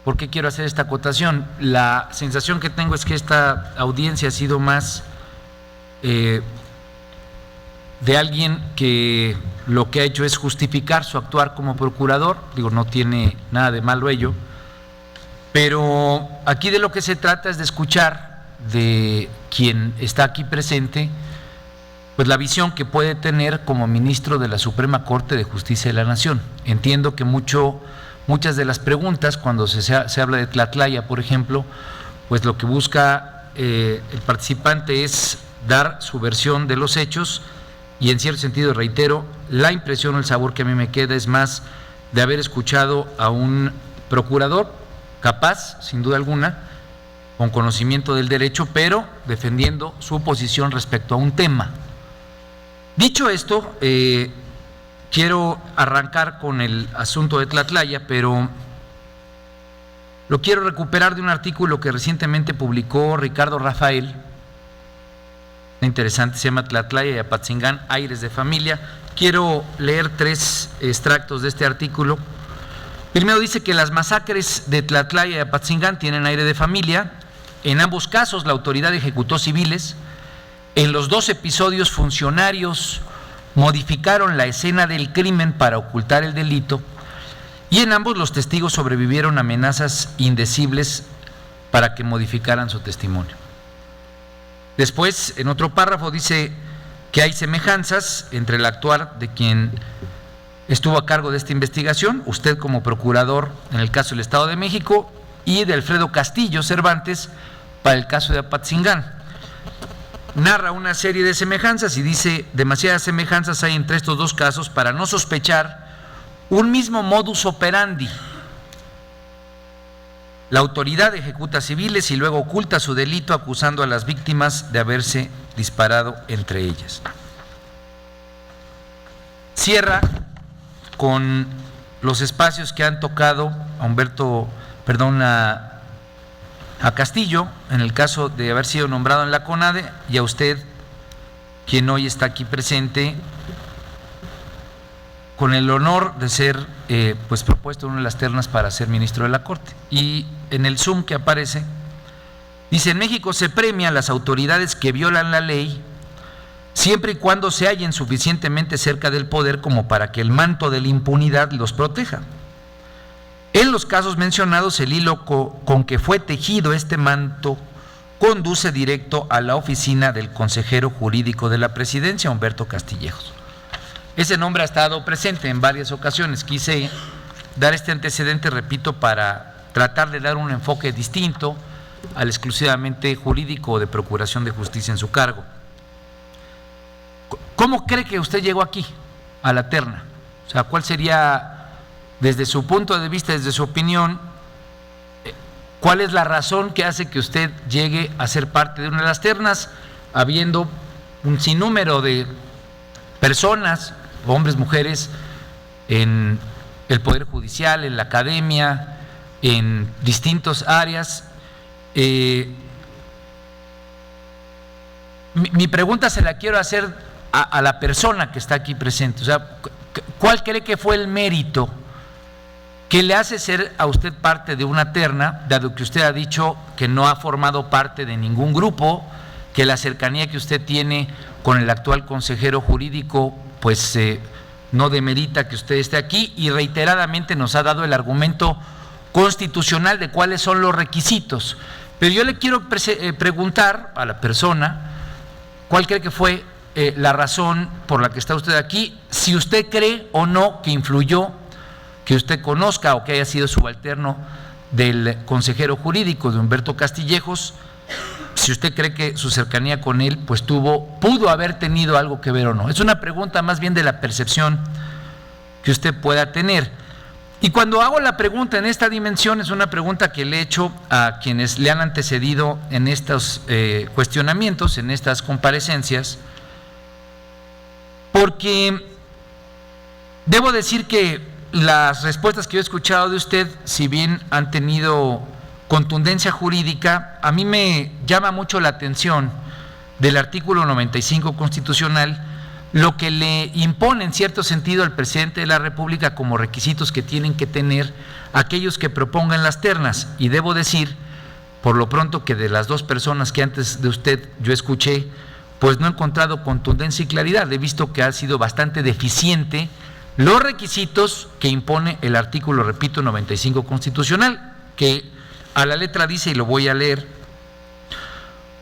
¿Por qué quiero hacer esta acotación? La sensación que tengo es que esta audiencia ha sido más de alguien que lo que ha hecho es justificar su actuar como procurador. Digo, no tiene nada de malo ello, pero aquí de lo que se trata es de escuchar de quien está aquí presente, pues la visión que puede tener como ministro de la Suprema Corte de Justicia de la Nación. Entiendo que muchas de las preguntas, cuando se habla de Tlatlaya, por ejemplo, pues lo que busca el participante es dar su versión de los hechos, y en cierto sentido, reitero, la impresión o el sabor que a mí me queda es más de haber escuchado a un procurador capaz, sin duda alguna, con conocimiento del derecho, pero defendiendo su posición respecto a un tema. Dicho esto, quiero arrancar con el asunto de Tlatlaya, pero lo quiero recuperar de un artículo que recientemente publicó Ricardo Rafael, interesante, se llama Tlatlaya y Apatzingán, aires de familia. Quiero leer 3 extractos de este artículo. Primero dice que las masacres de Tlatlaya y Apatzingán tienen aire de familia. En ambos casos la autoridad ejecutó civiles. En los 2 episodios funcionarios modificaron la escena del crimen para ocultar el delito, y en ambos los testigos sobrevivieron a amenazas indecibles para que modificaran su testimonio. Después, en otro párrafo, dice que hay semejanzas entre el actuar de quien estuvo a cargo de esta investigación, usted como procurador en el caso del Estado de México, y de Alfredo Castillo Cervantes para el caso de Apatzingán. Narra una serie de semejanzas y dice: demasiadas semejanzas hay entre estos 2 casos para no sospechar un mismo modus operandi. La autoridad ejecuta civiles y luego oculta su delito acusando a las víctimas de haberse disparado entre ellas. Cierra con los espacios que han tocado a Castillo, en el caso de haber sido nombrado en la CONADE, y a usted, quien hoy está aquí presente, con el honor de ser pues propuesto en una de las ternas para ser ministro de la Corte. Y en el Zoom que aparece, dice: en México se premia a las autoridades que violan la ley siempre y cuando se hallen suficientemente cerca del poder como para que el manto de la impunidad los proteja. En los casos mencionados, el hilo con que fue tejido este manto conduce directo a la oficina del consejero jurídico de la presidencia, Humberto Castillejos. Ese nombre ha estado presente en varias ocasiones. Quise dar este antecedente, repito, para tratar de dar un enfoque distinto al exclusivamente jurídico o de procuración de justicia en su cargo. ¿Cómo cree que usted llegó aquí, a la terna? O sea, ¿cuál sería, desde su punto de vista, desde su opinión, cuál es la razón que hace que usted llegue a ser parte de una de las ternas, habiendo un sinnúmero de personas, hombres, mujeres, en el Poder Judicial, en la academia, en distintas áreas? Mi pregunta se la quiero hacer a la persona que está aquí presente. O sea, ¿cuál cree que fue el mérito que le hace ser a usted parte de una terna, dado que usted ha dicho que no ha formado parte de ningún grupo, que la cercanía que usted tiene con el actual consejero jurídico pues no demerita que usted esté aquí, y reiteradamente nos ha dado el argumento constitucional de cuáles son los requisitos? Pero yo le quiero preguntar a la persona cuál cree que fue la razón por la que está usted aquí, si usted cree o no que influyó que usted conozca o que haya sido subalterno del consejero jurídico de Humberto Castillejos, si usted cree que su cercanía con él pues pudo haber tenido algo que ver o no. Es una pregunta más bien de la percepción que usted pueda tener. Y cuando hago la pregunta en esta dimensión, es una pregunta que le he hecho a quienes le han antecedido en estos cuestionamientos, en estas comparecencias, porque debo decir que las respuestas que yo he escuchado de usted, si bien han tenido contundencia jurídica, a mí me llama mucho la atención del artículo 95 constitucional, lo que le impone en cierto sentido al presidente de la República como requisitos que tienen que tener aquellos que propongan las ternas. Y debo decir, por lo pronto, que de las dos personas que antes de usted yo escuché, pues no he encontrado contundencia y claridad. He visto que ha sido bastante deficiente los requisitos que impone el artículo, repito, 95 constitucional, que a la letra dice, y lo voy a leer: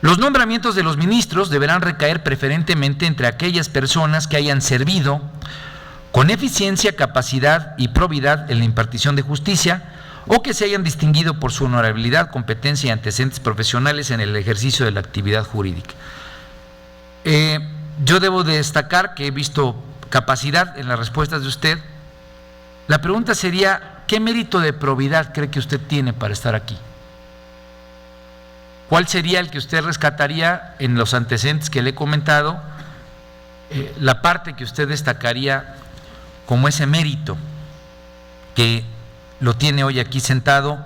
los nombramientos de los ministros deberán recaer preferentemente entre aquellas personas que hayan servido con eficiencia, capacidad y probidad en la impartición de justicia, o que se hayan distinguido por su honorabilidad, competencia y antecedentes profesionales en el ejercicio de la actividad jurídica. Yo debo destacar que he visto capacidad en las respuestas de usted. La pregunta sería, ¿qué mérito de probidad cree que usted tiene para estar aquí? ¿Cuál sería el que usted rescataría en los antecedentes que le he comentado? La parte que usted destacaría como ese mérito que lo tiene hoy aquí sentado,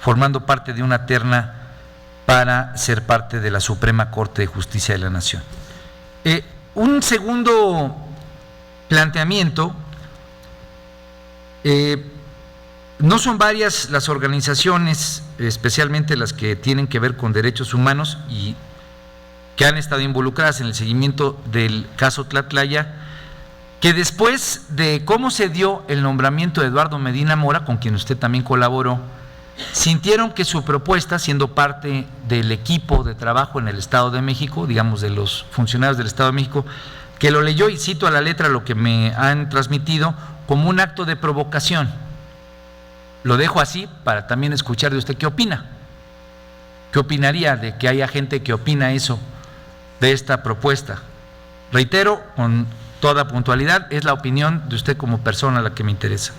formando parte de una terna para ser parte de la Suprema Corte de Justicia de la Nación. Un segundo planteamiento: no son varias las organizaciones, especialmente las que tienen que ver con derechos humanos y que han estado involucradas en el seguimiento del caso Tlatlaya, que después de cómo se dio el nombramiento de Eduardo Medina Mora, con quien usted también colaboró, sintieron que su propuesta, siendo parte del equipo de trabajo en el Estado de México, digamos de los funcionarios del Estado de México, que lo leyó, y cito a la letra lo que me han transmitido, como un acto de provocación. Lo dejo así para también escuchar de usted qué opina. ¿Qué opinaría de que haya gente que opina eso de esta propuesta? Reitero, con toda puntualidad, es la opinión de usted como persona la que me interesa.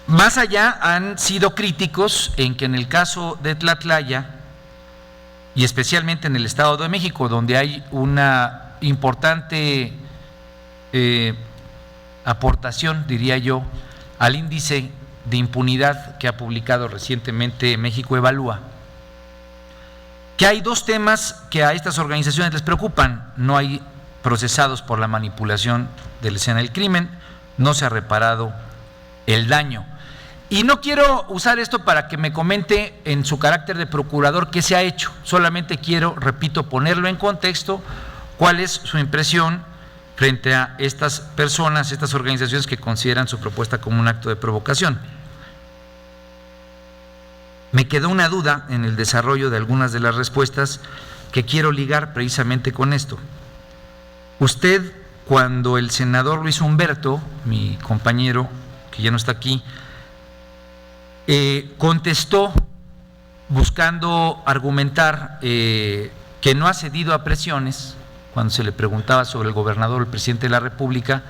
Más allá, han sido críticos en que en el caso de Tlatlaya, y especialmente en el Estado de México, donde hay una importante aportación, diría yo, al índice de impunidad que ha publicado recientemente México Evalúa, que hay dos temas que a estas organizaciones les preocupan: no hay procesados por la manipulación de la escena del crimen, no se ha reparado el daño. Y no quiero usar esto para que me comente en su carácter de procurador qué se ha hecho, solamente quiero, repito, ponerlo en contexto, cuál es su impresión frente a estas personas, estas organizaciones que consideran su propuesta como un acto de provocación. Me quedó una duda en el desarrollo de algunas de las respuestas que quiero ligar precisamente con esto. Usted, cuando el senador Luis Humberto, mi compañero, que ya no está aquí, contestó buscando argumentar que no ha cedido a presiones, cuando se le preguntaba sobre el gobernador o el presidente de la República,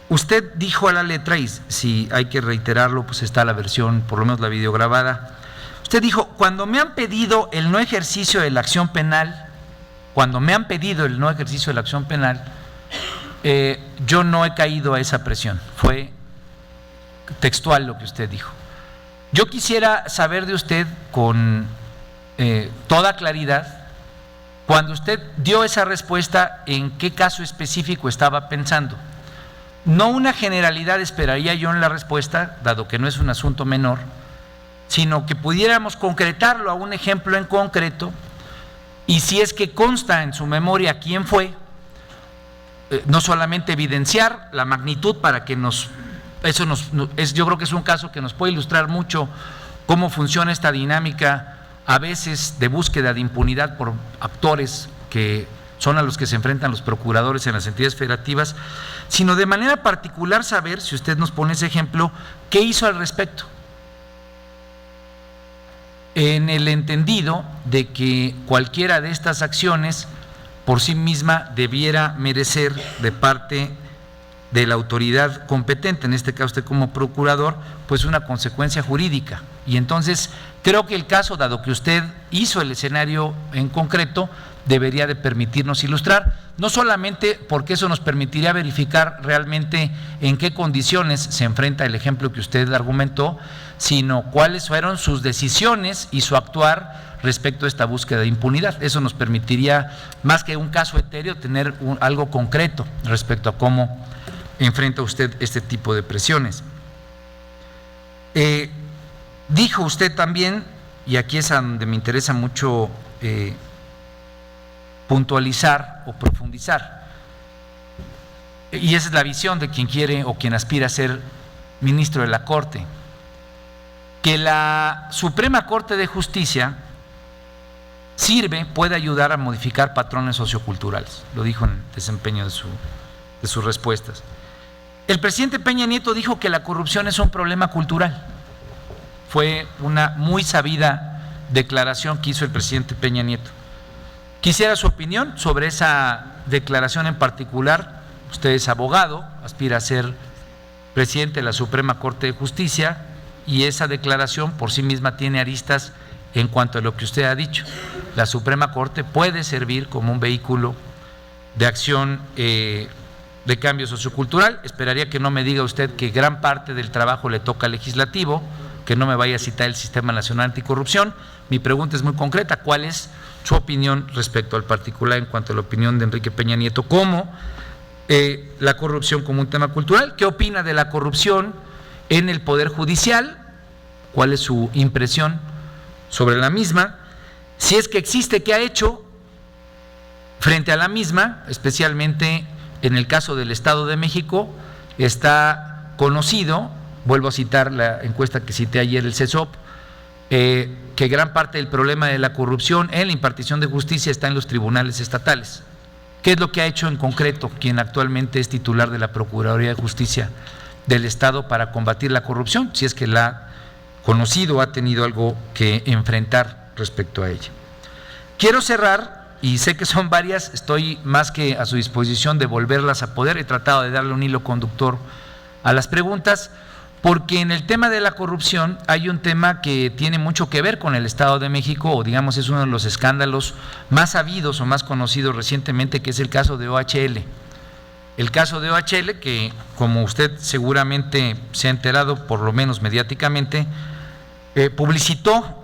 usted dijo a la letra, y si hay que reiterarlo, pues está la versión, por lo menos la videograbada. Usted dijo: cuando me han pedido el no ejercicio de la acción penal, yo no he caído a esa presión. Fue textual lo que usted dijo. Yo quisiera saber de usted con toda claridad, cuando usted dio esa respuesta, ¿en qué caso específico estaba pensando? No una generalidad esperaría yo en la respuesta, dado que no es un asunto menor, sino que pudiéramos concretarlo a un ejemplo en concreto, y si es que consta en su memoria quién fue, no solamente evidenciar la magnitud para que yo creo que es un caso que nos puede ilustrar mucho cómo funciona esta dinámica, a veces de búsqueda de impunidad por actores que son a los que se enfrentan los procuradores en las entidades federativas, sino de manera particular saber, si usted nos pone ese ejemplo, qué hizo al respecto, en el entendido de que cualquiera de estas acciones por sí misma debiera merecer de parte de la autoridad competente, en este caso usted como procurador, pues una consecuencia jurídica. Y entonces creo que el caso, dado que usted hizo el escenario en concreto, debería de permitirnos ilustrar, no solamente porque eso nos permitiría verificar realmente en qué condiciones se enfrenta el ejemplo que usted argumentó, sino cuáles fueron sus decisiones y su actuar respecto a esta búsqueda de impunidad. Eso nos permitiría, más que un caso etéreo, tener algo concreto respecto a cómo enfrenta usted este tipo de presiones. Dijo usted también, y aquí es a donde me interesa mucho puntualizar o profundizar, y esa es la visión de quien quiere o quien aspira a ser ministro de la Corte, que la Suprema Corte de Justicia puede ayudar a modificar patrones socioculturales. Lo dijo en el desempeño de sus respuestas. El presidente Peña Nieto dijo que la corrupción es un problema cultural. Fue una muy sabida declaración que hizo el presidente Peña Nieto. Quisiera su opinión sobre esa declaración en particular. Usted es abogado, aspira a ser presidente de la Suprema Corte de Justicia, y esa declaración por sí misma tiene aristas en cuanto a lo que usted ha dicho. La Suprema Corte puede servir como un vehículo de acción de cambio sociocultural. Esperaría que no me diga usted que gran parte del trabajo le toca al legislativo, que no me vaya a citar el Sistema Nacional Anticorrupción. Mi pregunta es muy concreta: ¿cuál es su opinión respecto al particular en cuanto a la opinión de Enrique Peña Nieto como la corrupción como un tema cultural? ¿Qué opina de la corrupción en el Poder Judicial? ¿Cuál es su impresión sobre la misma? Si es que existe, ¿qué ha hecho frente a la misma? Especialmente en el caso del Estado de México, está conocido, vuelvo a citar la encuesta que cité ayer, el CESOP, que gran parte del problema de la corrupción en la impartición de justicia está en los tribunales estatales. ¿Qué es lo que ha hecho en concreto quien actualmente es titular de la Procuraduría de Justicia del Estado para combatir la corrupción, si es que la ha conocido o ha tenido algo que enfrentar respecto a ella? Quiero cerrar, y sé que son varias, estoy más que a su disposición de volverlas a poder, he tratado de darle un hilo conductor a las preguntas, porque en el tema de la corrupción hay un tema que tiene mucho que ver con el Estado de México, o digamos es uno de los escándalos más sabidos o más conocidos recientemente, que es el caso de OHL. El caso de OHL, que como usted seguramente se ha enterado, por lo menos mediáticamente, publicitó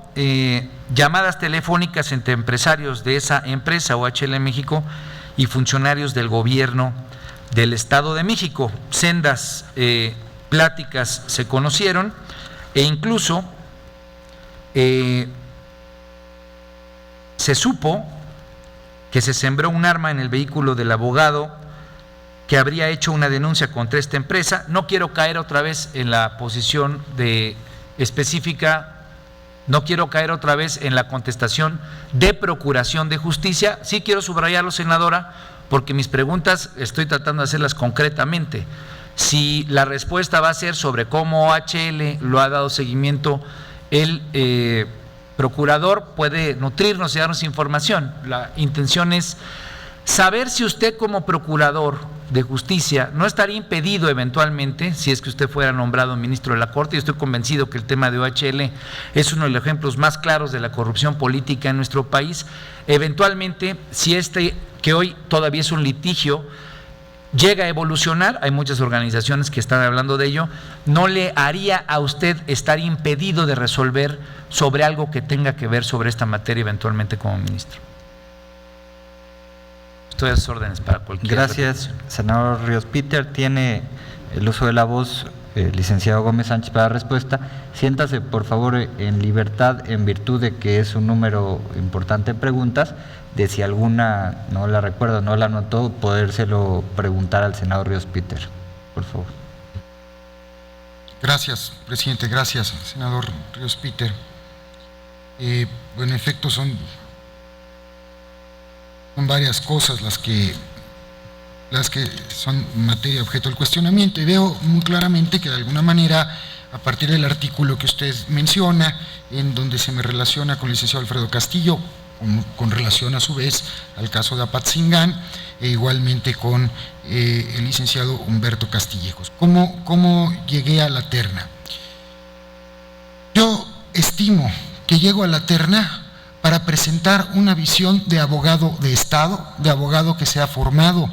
llamadas telefónicas entre empresarios de esa empresa, OHL México, y funcionarios del gobierno del Estado de México. Sendas pláticas se conocieron, e incluso se supo que se sembró un arma en el vehículo del abogado que habría hecho una denuncia contra esta empresa. No quiero caer otra vez en la posición específica, no quiero caer otra vez en la contestación de procuración de justicia. Sí quiero subrayarlo, senadora, porque mis preguntas estoy tratando de hacerlas concretamente. Si la respuesta va a ser sobre cómo OHL lo ha dado seguimiento, el procurador puede nutrirnos y darnos información. La intención es saber si usted como procurador de justicia no estaría impedido eventualmente, si es que usted fuera nombrado ministro de la Corte. Yo estoy convencido que el tema de OHL es uno de los ejemplos más claros de la corrupción política en nuestro país. Eventualmente, si que hoy todavía es un litigio, llega a evolucionar, hay muchas organizaciones que están hablando de ello, ¿no le haría a usted estar impedido de resolver sobre algo que tenga que ver sobre esta materia eventualmente como ministro? Estoy a sus órdenes para cualquier. Gracias, senador Ríos Peter. Tiene el uso de la voz el licenciado Gómez Sánchez para la respuesta. Siéntase, por favor, en libertad, en virtud de que es un número importante de preguntas, de si alguna no la recuerda, no la anotó, podérselo preguntar al senador Ríos Peter, por favor. Gracias, presidente. Gracias, senador Ríos Peter. En efecto, son varias cosas las que son materia objeto del cuestionamiento, y veo muy claramente que de alguna manera, a partir del artículo que usted menciona, en donde se me relaciona con el licenciado Alfredo Castillo, con relación a su vez al caso de Apatzingán, e igualmente con el licenciado Humberto Castillejos. ¿Cómo llegué a la terna? Yo estimo que llego a la terna para presentar una visión de abogado de Estado, de abogado que se ha formado,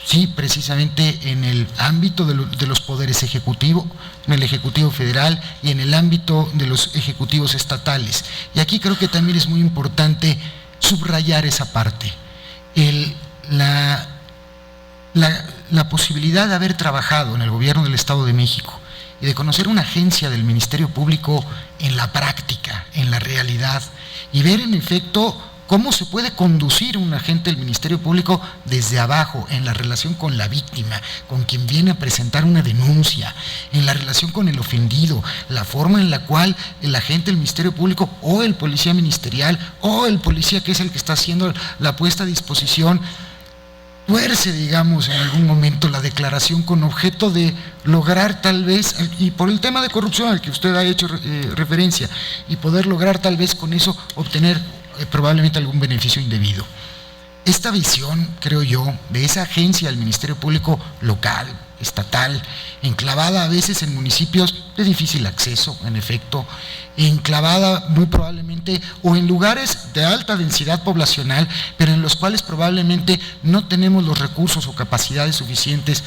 sí, precisamente en el ámbito de los poderes ejecutivos, en el Ejecutivo Federal y en el ámbito de los ejecutivos estatales. Y aquí creo que también es muy importante subrayar esa parte. La posibilidad de haber trabajado en el gobierno del Estado de México y de conocer una agencia del Ministerio Público en la práctica, en la realidad, y ver en efecto cómo se puede conducir un agente del Ministerio Público desde abajo, en la relación con la víctima, con quien viene a presentar una denuncia, en la relación con el ofendido, la forma en la cual el agente del Ministerio Público o el policía ministerial o el policía que es el que está haciendo la puesta a disposición tuerce, digamos, en algún momento la declaración con objeto de lograr tal vez, y por el tema de corrupción al que usted ha hecho referencia, y poder lograr tal vez con eso obtener probablemente algún beneficio indebido. Esta visión, creo yo, de esa agencia del Ministerio Público local, estatal, enclavada a veces en municipios de difícil acceso, en efecto, enclavada muy probablemente o en lugares de alta densidad poblacional, pero en los cuales probablemente no tenemos los recursos o capacidades suficientes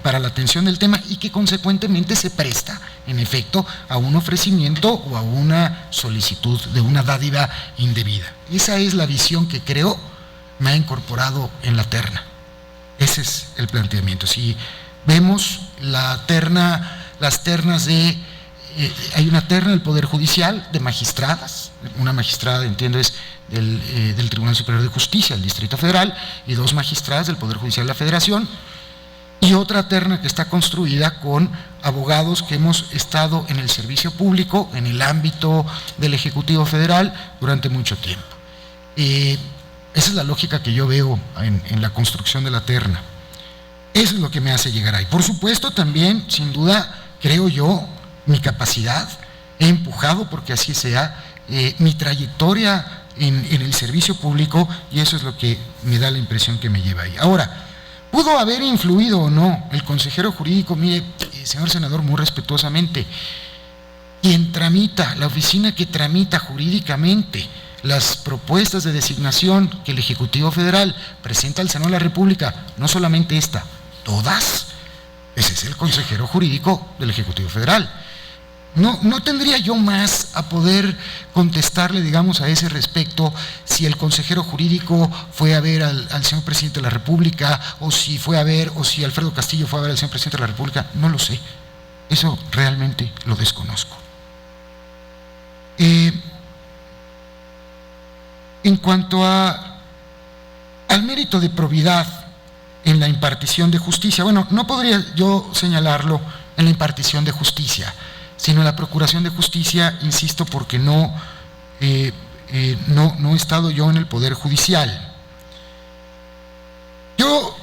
para la atención del tema y que consecuentemente se presta, en efecto, a un ofrecimiento o a una solicitud de una dádiva indebida. Esa es la visión que creo me ha incorporado en la terna. Ese es el planteamiento. Si vemos las ternas de... hay una terna del Poder Judicial de magistradas, una magistrada, entiendo, es del Tribunal Superior de Justicia del Distrito Federal, y 2 magistradas del Poder Judicial de la Federación, y otra terna que está construida con abogados que hemos estado en el servicio público, en el ámbito del Ejecutivo Federal, durante mucho tiempo. Esa es la lógica que yo veo en la construcción de la terna. Eso es lo que me hace llegar ahí. Por supuesto, también, sin duda, creo yo, mi capacidad, he empujado porque así sea, mi trayectoria en el servicio público, y eso es lo que me da la impresión que me lleva ahí. Ahora, ¿pudo haber influido o no el consejero jurídico? Mire, señor senador, muy respetuosamente, quien tramita, la oficina que tramita jurídicamente las propuestas de designación que el Ejecutivo Federal presenta al Senado de la República, no solamente esta, todas, ese es el consejero jurídico del Ejecutivo Federal. No tendría yo más a poder contestarle, digamos, a ese respecto, si el consejero jurídico fue a ver al señor presidente de la República, o si Alfredo Castillo fue a ver al señor presidente de la República, no lo sé. Eso realmente lo desconozco. En cuanto al mérito de probidad en la impartición de justicia, bueno, no podría yo señalarlo en la impartición de justicia, sino en la procuración de justicia, insisto, porque no he estado yo en el Poder Judicial. Yo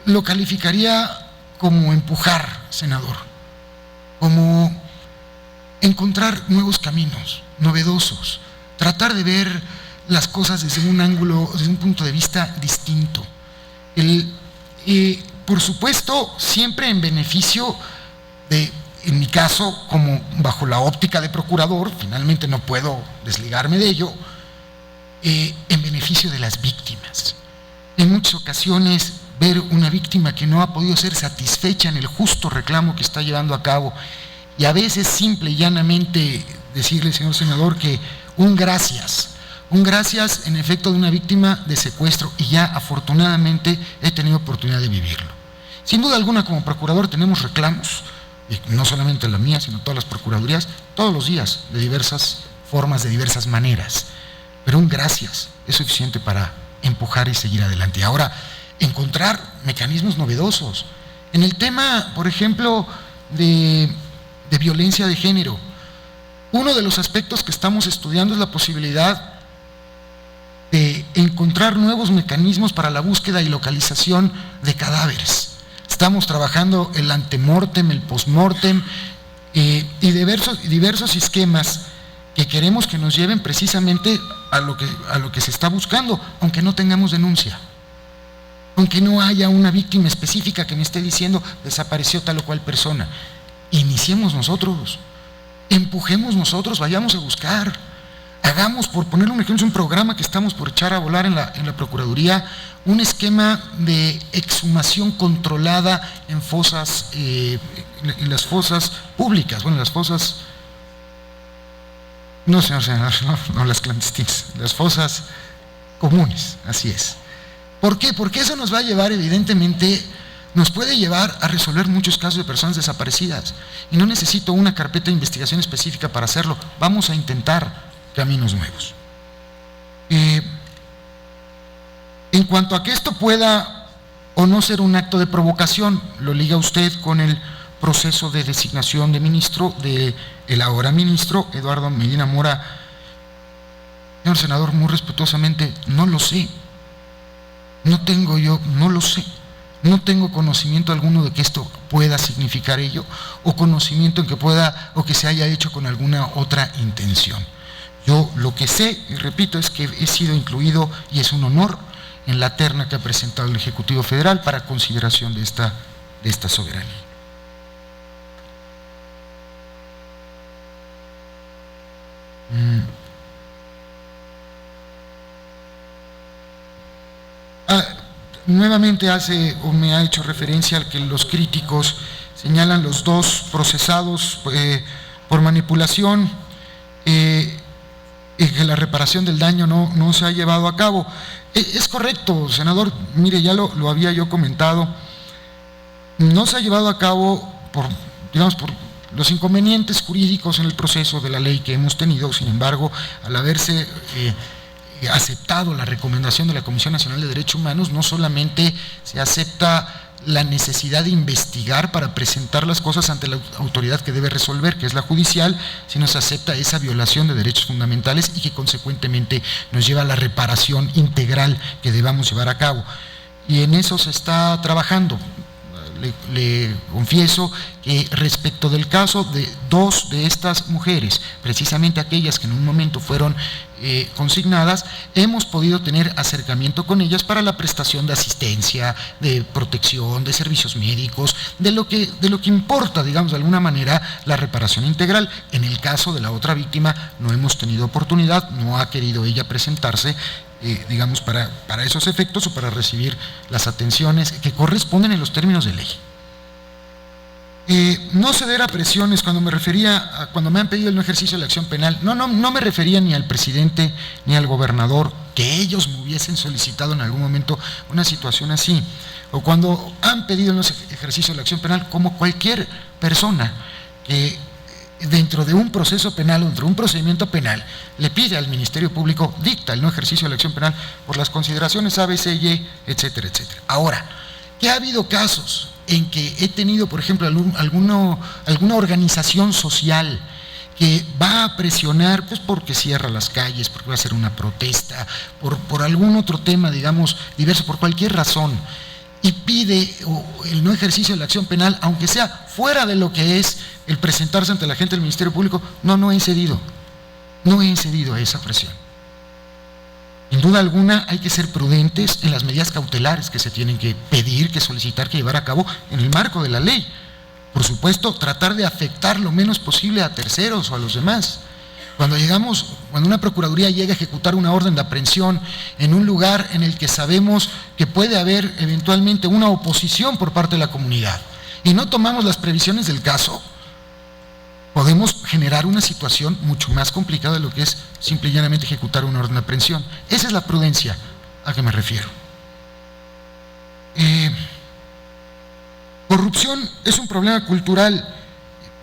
lo calificaría como empujar, senador, como encontrar nuevos caminos, novedosos, tratar de ver las cosas desde un ángulo, desde un punto de vista distinto. Por supuesto, siempre en beneficio de, en mi caso, como bajo la óptica de procurador, finalmente no puedo desligarme de ello, en beneficio de las víctimas. En muchas ocasiones, ver una víctima que no ha podido ser satisfecha en el justo reclamo que está llevando a cabo, y a veces simple y llanamente decirle, señor senador, que un gracias en efecto de una víctima de secuestro, y ya afortunadamente he tenido oportunidad de vivirlo. Sin duda alguna, como procurador tenemos reclamos, y no solamente la mía, sino todas las procuradurías, todos los días, de diversas formas, de diversas maneras, pero un gracias es suficiente para empujar y seguir adelante. Ahora, encontrar mecanismos novedosos. En el tema, por ejemplo, de violencia de género, uno de los aspectos que estamos estudiando es la posibilidad de encontrar nuevos mecanismos para la búsqueda y localización de cadáveres. Estamos trabajando el antemortem, el postmortem, y diversos esquemas que queremos que nos lleven precisamente a lo que se está buscando, aunque no tengamos denuncia, aunque no haya una víctima específica que me esté diciendo desapareció tal o cual persona. Iniciemos nosotros, empujemos nosotros, vayamos a buscar. hagamos, por poner un ejemplo, un programa que estamos por echar a volar en la Procuraduría, un esquema de exhumación controlada en fosas, en las fosas públicas, bueno, las fosas, no señor senador, no las clandestinas, las fosas comunes, así es. ¿Por qué? Porque eso nos va a llevar, evidentemente, nos puede llevar a resolver muchos casos de personas desaparecidas, y no necesito una carpeta de investigación específica para hacerlo. Vamos a intentar caminos nuevos. En cuanto a que esto pueda o no ser un acto de provocación, lo liga usted con el proceso de designación de ministro de el ahora ministro Eduardo Medina Mora. Señor senador, muy respetuosamente, no lo sé. No lo sé. No tengo conocimiento alguno de que esto pueda significar ello, o conocimiento en que pueda o que se haya hecho con alguna otra intención. Yo lo que sé, y repito, es que he sido incluido, y es un honor, en la terna que ha presentado el Ejecutivo Federal para consideración de esta soberanía. Nuevamente me ha hecho referencia al que los críticos señalan los dos procesados por manipulación, y que la reparación del daño no se ha llevado a cabo. Es correcto, senador, mire, ya lo había yo comentado, no se ha llevado a cabo por los inconvenientes jurídicos en el proceso de la ley que hemos tenido. Sin embargo, al haberse aceptado la recomendación de la Comisión Nacional de Derechos Humanos, no solamente se acepta la necesidad de investigar para presentar las cosas ante la autoridad que debe resolver, que es la judicial, sino se acepta esa violación de derechos fundamentales y que consecuentemente nos lleva a la reparación integral que debamos llevar a cabo. Y en eso se está trabajando. Le confieso que respecto del caso de dos de estas mujeres, precisamente aquellas que en un momento fueron consignadas, hemos podido tener acercamiento con ellas para la prestación de asistencia, de protección, de servicios médicos, de lo que importa, digamos, de alguna manera, la reparación integral. En el caso de la otra víctima no hemos tenido oportunidad, no ha querido ella presentarse, digamos, para esos efectos o para recibir las atenciones que corresponden en los términos de ley. No ceder a presiones, cuando me han pedido el no ejercicio de la acción penal, no me refería ni al presidente ni al gobernador, que ellos me hubiesen solicitado en algún momento una situación así, o cuando han pedido el no ejercicio de la acción penal, como cualquier persona que dentro de un proceso penal o dentro de un procedimiento penal le pide al Ministerio Público, dicta el no ejercicio de la acción penal por las consideraciones A, B, C, Y, etcétera, etcétera. Ahora, que ha habido casos en que he tenido, por ejemplo, alguna organización social que va a presionar, pues porque cierra las calles, porque va a hacer una protesta, por algún otro tema, digamos, diverso, por cualquier razón, y pide el no ejercicio de la acción penal, aunque sea fuera de lo que es el presentarse ante la gente del Ministerio Público, no he cedido a esa presión. Sin duda alguna hay que ser prudentes en las medidas cautelares que se tienen que pedir, que solicitar, que llevar a cabo en el marco de la ley. Por supuesto, tratar de afectar lo menos posible a terceros o a los demás. Cuando una Procuraduría llega a ejecutar una orden de aprehensión en un lugar en el que sabemos que puede haber eventualmente una oposición por parte de la comunidad y no tomamos las previsiones del caso, podemos generar una situación mucho más complicada de lo que es simple y llanamente ejecutar una orden de aprehensión. Esa es la prudencia a que me refiero. Corrupción es un problema cultural.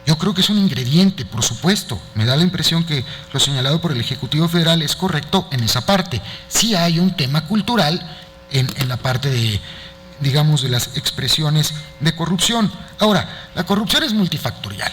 Yo creo que es un ingrediente, por supuesto. Me da la impresión que lo señalado por el Ejecutivo Federal es correcto en esa parte. Sí hay un tema cultural en la parte de, digamos, de las expresiones de corrupción. Ahora, la corrupción es multifactorial.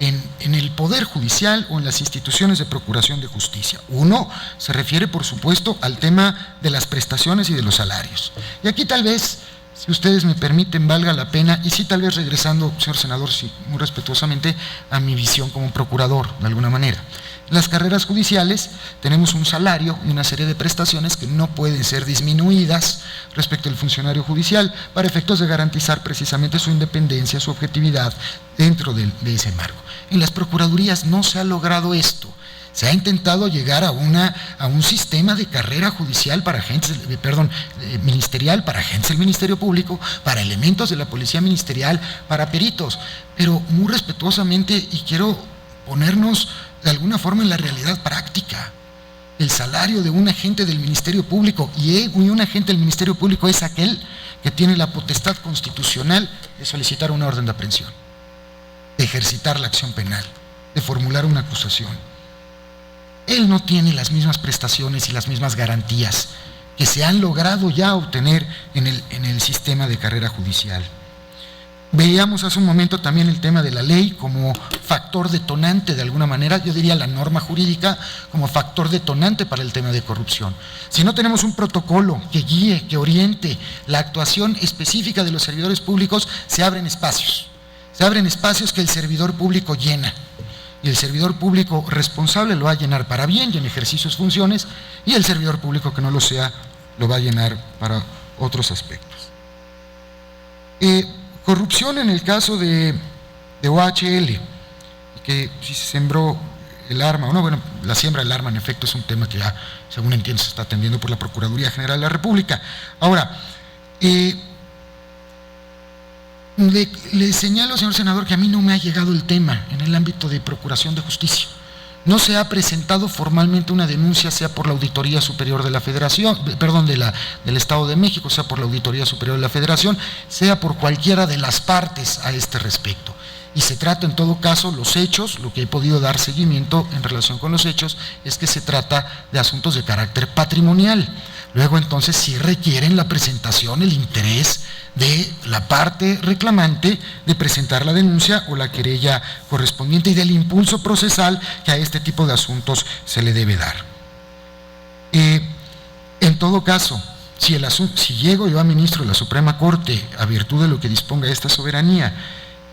En el Poder Judicial o en las instituciones de procuración de justicia. Uno se refiere, por supuesto, al tema de las prestaciones y de los salarios. Y aquí tal vez, si ustedes me permiten, valga la pena, y sí tal vez regresando, señor senador, sí, muy respetuosamente, a mi visión como procurador, de alguna manera. En las carreras judiciales tenemos un salario y una serie de prestaciones que no pueden ser disminuidas respecto al funcionario judicial para efectos de garantizar precisamente su independencia, su objetividad dentro de ese marco. En las procuradurías no se ha logrado esto. Se ha intentado llegar a un sistema de carrera judicial para agentes, ministerial para agentes del Ministerio Público, para elementos de la Policía Ministerial, para peritos, pero muy respetuosamente, y quiero ponernos de alguna forma en la realidad práctica. El salario de un agente del Ministerio Público, y un agente del Ministerio Público es aquel que tiene la potestad constitucional de solicitar una orden de aprehensión, de ejercitar la acción penal, de formular una acusación. Él no tiene las mismas prestaciones y las mismas garantías que se han logrado ya obtener en el sistema de carrera judicial. Veíamos hace un momento también el tema de la ley como factor detonante de alguna manera, yo diría la norma jurídica como factor detonante para el tema de corrupción. Si no tenemos un protocolo que guíe, que oriente la actuación específica de los servidores públicos, se abren espacios que el servidor público llena. Y el servidor público responsable lo va a llenar para bien y en ejercicio de sus funciones, y el servidor público que no lo sea lo va a llenar para otros aspectos. Corrupción en el caso de OHL, que si se sembró el arma, o no, bueno, la siembra del arma en efecto es un tema que ya, según entiendo, se está atendiendo por la Procuraduría General de la República. Ahora, le señalo, señor senador, que a mí no me ha llegado el tema en el ámbito de Procuración de Justicia. No se ha presentado formalmente una denuncia, sea por la Auditoría Superior de la Federación, del Estado de México, sea por la Auditoría Superior de la Federación, sea por cualquiera de las partes a este respecto. Y se trata en todo caso los hechos, lo que he podido dar seguimiento en relación con los hechos, es que se trata de asuntos de carácter patrimonial. Luego entonces sí requieren la presentación, el interés de la parte reclamante de presentar la denuncia o la querella correspondiente y del impulso procesal que a este tipo de asuntos se le debe dar. En todo caso, si llego yo a ministro de la Suprema Corte a virtud de lo que disponga esta soberanía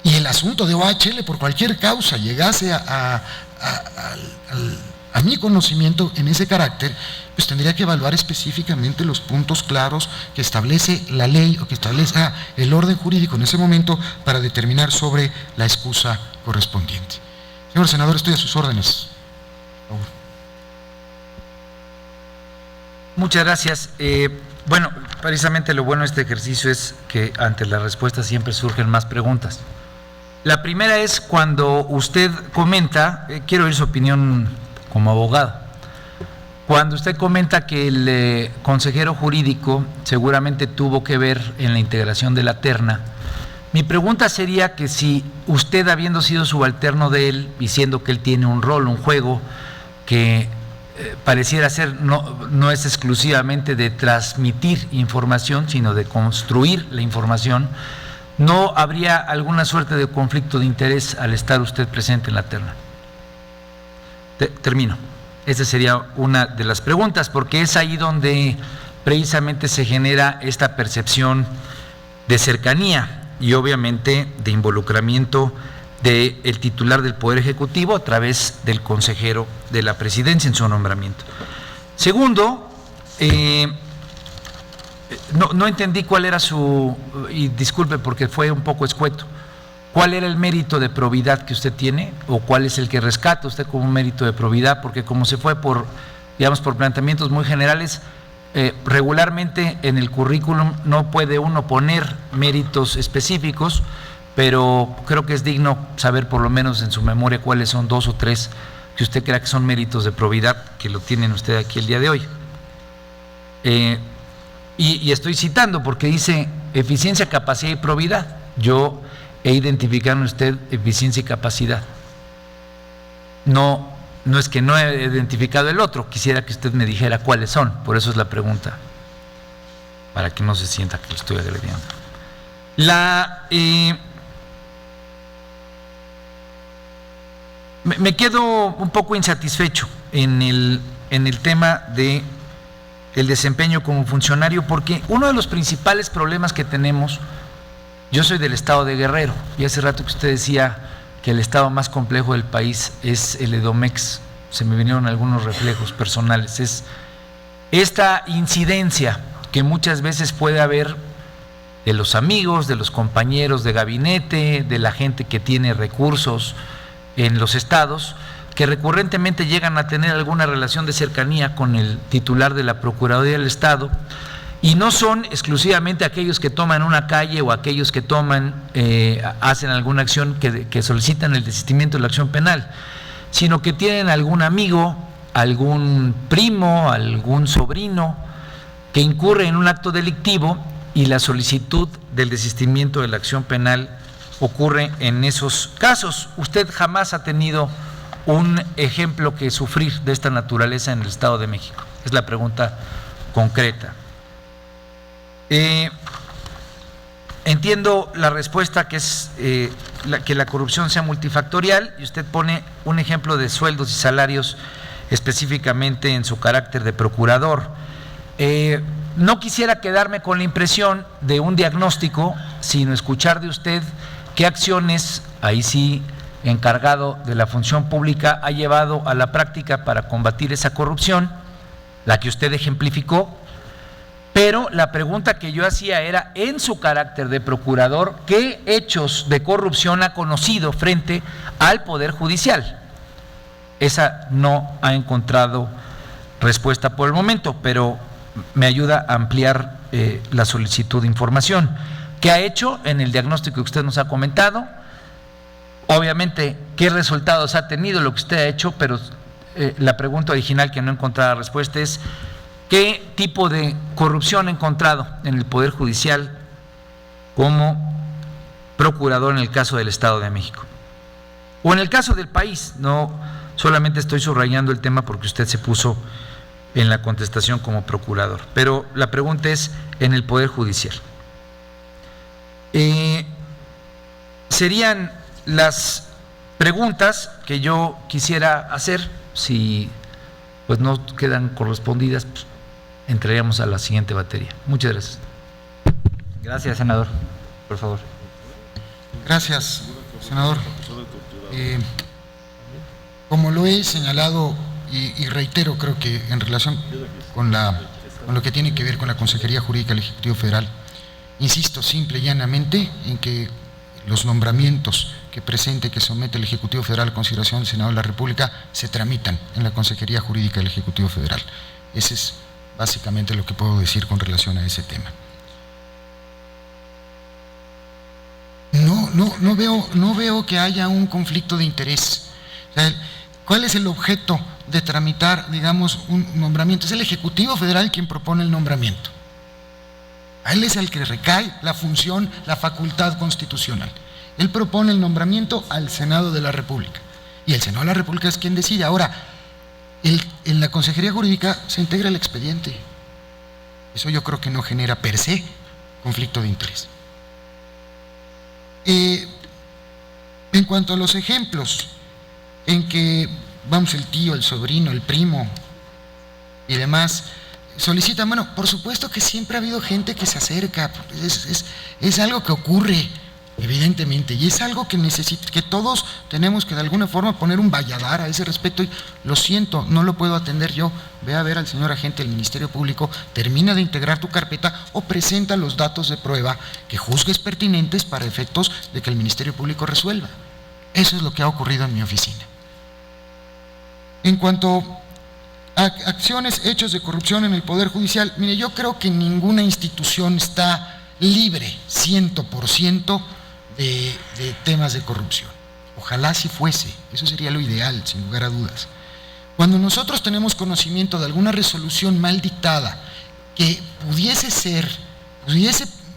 y el asunto de OHL por cualquier causa llegase a mi conocimiento en ese carácter, pues tendría que evaluar específicamente los puntos claros que establece la ley o que establezca el orden jurídico en ese momento para determinar sobre la excusa correspondiente. Señor senador, estoy a sus órdenes. Por favor. Muchas gracias. Bueno, precisamente lo bueno de este ejercicio es que ante la respuesta siempre surgen más preguntas. La primera es cuando usted comenta, quiero oír su opinión como abogado. Cuando usted comenta que el consejero jurídico seguramente tuvo que ver en la integración de la terna, mi pregunta sería que si usted, habiendo sido subalterno de él, diciendo que él tiene un rol, un juego, que pareciera ser no es exclusivamente de transmitir información, sino de construir la información, ¿no habría alguna suerte de conflicto de interés al estar usted presente en la terna? Termino. Esa sería una de las preguntas, porque es ahí donde precisamente se genera esta percepción de cercanía y obviamente de involucramiento del titular del Poder Ejecutivo a través del consejero de la Presidencia en su nombramiento. Segundo, no entendí cuál era y disculpe porque fue un poco escueto, ¿cuál era el mérito de probidad que usted tiene o cuál es el que rescata usted como mérito de probidad? Porque como se fue por planteamientos muy generales, regularmente en el currículum no puede uno poner méritos específicos, pero creo que es digno saber por lo menos en su memoria cuáles son 2 o 3 que usted crea que son méritos de probidad que lo tienen usted aquí el día de hoy. Y estoy citando porque dice eficiencia, capacidad y probidad. Yo he identificado en usted eficiencia y capacidad. No es que no he identificado el otro, quisiera que usted me dijera cuáles son, por eso es la pregunta, para que no se sienta que lo estoy agrediendo. Me quedo un poco insatisfecho en el tema de el desempeño como funcionario, porque uno de los principales problemas que tenemos, yo soy del estado de Guerrero, y hace rato que usted decía que el estado más complejo del país es el Edomex, se me vinieron algunos reflejos personales, es esta incidencia que muchas veces puede haber de los amigos, de los compañeros de gabinete, de la gente que tiene recursos en los estados, que recurrentemente llegan a tener alguna relación de cercanía con el titular de la Procuraduría del Estado, y no son exclusivamente aquellos que toman una calle o aquellos que hacen alguna acción que solicitan el desistimiento de la acción penal, sino que tienen algún amigo, algún primo, algún sobrino que incurre en un acto delictivo y la solicitud del desistimiento de la acción penal ocurre en esos casos. ¿Usted jamás ha tenido un ejemplo que sufrir de esta naturaleza en el Estado de México? Es la pregunta concreta. Entiendo la respuesta, que es que la corrupción sea multifactorial, y usted pone un ejemplo de sueldos y salarios específicamente en su carácter de procurador. No quisiera quedarme con la impresión de un diagnóstico, sino escuchar de usted qué acciones, ahí sí, encargado de la función pública, ha llevado a la práctica para combatir esa corrupción, la que usted ejemplificó. Pero la pregunta que yo hacía era, en su carácter de procurador, ¿qué hechos de corrupción ha conocido frente al Poder Judicial? Esa no ha encontrado respuesta por el momento, pero me ayuda a ampliar la solicitud de información. ¿Qué ha hecho en el diagnóstico que usted nos ha comentado? Obviamente, ¿qué resultados ha tenido lo que usted ha hecho? Pero la pregunta original que no he encontrado respuesta es, ¿qué tipo de corrupción ha encontrado en el Poder Judicial como procurador en el caso del Estado de México? O en el caso del país. No solamente estoy subrayando el tema porque usted se puso en la contestación como procurador, pero la pregunta es en el Poder Judicial. Serían las preguntas que yo quisiera hacer. Si pues no quedan correspondidas, pues entraríamos a la siguiente batería. Muchas gracias. Gracias, senador. Por favor. Gracias, senador. Como lo he señalado y reitero, creo que en relación con lo que tiene que ver con la Consejería Jurídica del Ejecutivo Federal, insisto simple y llanamente en que los nombramientos que presente y que somete el Ejecutivo Federal a consideración del Senado de la República se tramitan en la Consejería Jurídica del Ejecutivo Federal. Ese es básicamente lo que puedo decir con relación a ese tema. No veo que haya un conflicto de interés. O sea, ¿cuál es el objeto de tramitar, digamos, un nombramiento? Es el Ejecutivo Federal quien propone el nombramiento. A él es el que recae la función, la facultad constitucional. Él propone el nombramiento al Senado de la República. Y el Senado de la República es quien decide. Ahora, en la Consejería Jurídica se integra el expediente. Eso yo creo que no genera per se conflicto de interés. En cuanto a los ejemplos en que, vamos, el tío, el sobrino, el primo y demás solicitan, bueno, por supuesto que siempre ha habido gente que se acerca, es algo que ocurre, evidentemente, y es algo que que todos tenemos que de alguna forma poner un valladar a ese respecto. Y lo siento, no lo puedo atender yo. Ve a ver al señor agente del Ministerio Público, termina de integrar tu carpeta o presenta los datos de prueba que juzgues pertinentes para efectos de que el Ministerio Público resuelva. Eso es lo que ha ocurrido en mi oficina. En cuanto a acciones, hechos de corrupción en el Poder Judicial, mire, yo creo que ninguna institución está libre 100% de temas de corrupción. Ojalá si fuese, eso sería lo ideal, sin lugar a dudas. Cuando nosotros tenemos conocimiento de alguna resolución mal dictada que pudiese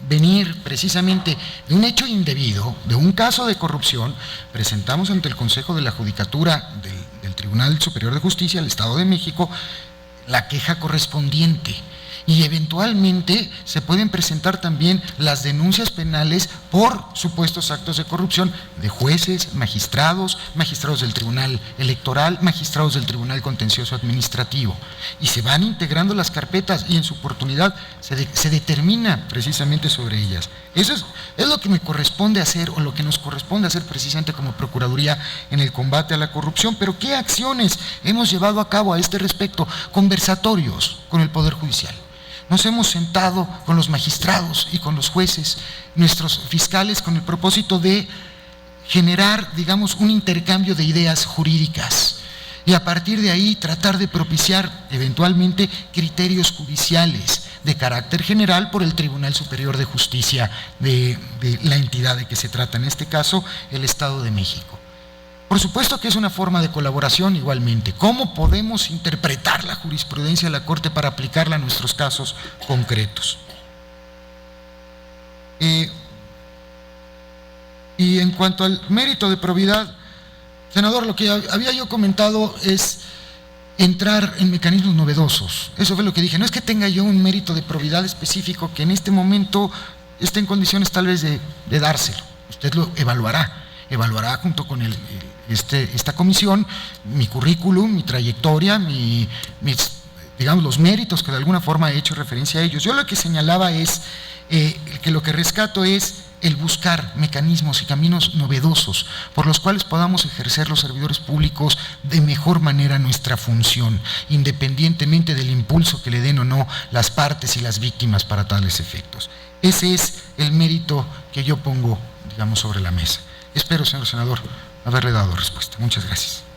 venir precisamente de un hecho indebido, de un caso de corrupción, presentamos ante el Consejo de la Judicatura del Tribunal Superior de Justicia del Estado de México la queja correspondiente. Y eventualmente se pueden presentar también las denuncias penales por supuestos actos de corrupción de jueces, magistrados del Tribunal Electoral, magistrados del Tribunal Contencioso Administrativo. Y se van integrando las carpetas y en su oportunidad se determina precisamente sobre ellas. Eso es lo que me corresponde hacer, o lo que nos corresponde hacer precisamente como Procuraduría en el combate a la corrupción. Pero ¿qué acciones hemos llevado a cabo a este respecto? Conversatorios con el Poder Judicial. Nos hemos sentado con los magistrados y con los jueces, nuestros fiscales, con el propósito de generar, digamos, un intercambio de ideas jurídicas. y a partir de ahí tratar de propiciar eventualmente criterios judiciales de carácter general por el Tribunal Superior de Justicia de la entidad de que se trata, en este caso el Estado de México. Por supuesto que es una forma de colaboración igualmente. ¿Cómo podemos interpretar la jurisprudencia de la Corte para aplicarla a nuestros casos concretos? Y en cuanto al mérito de probidad, senador, lo que había yo comentado es entrar en mecanismos novedosos. Eso fue lo que dije. No es que tenga yo un mérito de probidad específico que en este momento esté en condiciones tal vez de dárselo. Usted lo evaluará junto con esta comisión mi currículum, mi trayectoria, digamos, los méritos que de alguna forma he hecho referencia a ellos. Yo lo que señalaba es que lo que rescato es el buscar mecanismos y caminos novedosos por los cuales podamos ejercer los servidores públicos de mejor manera nuestra función, independientemente del impulso que le den o no las partes y las víctimas para tales efectos. Ese es el mérito que yo pongo, digamos, sobre la mesa. Espero, señor senador, haberle dado respuesta. Muchas gracias.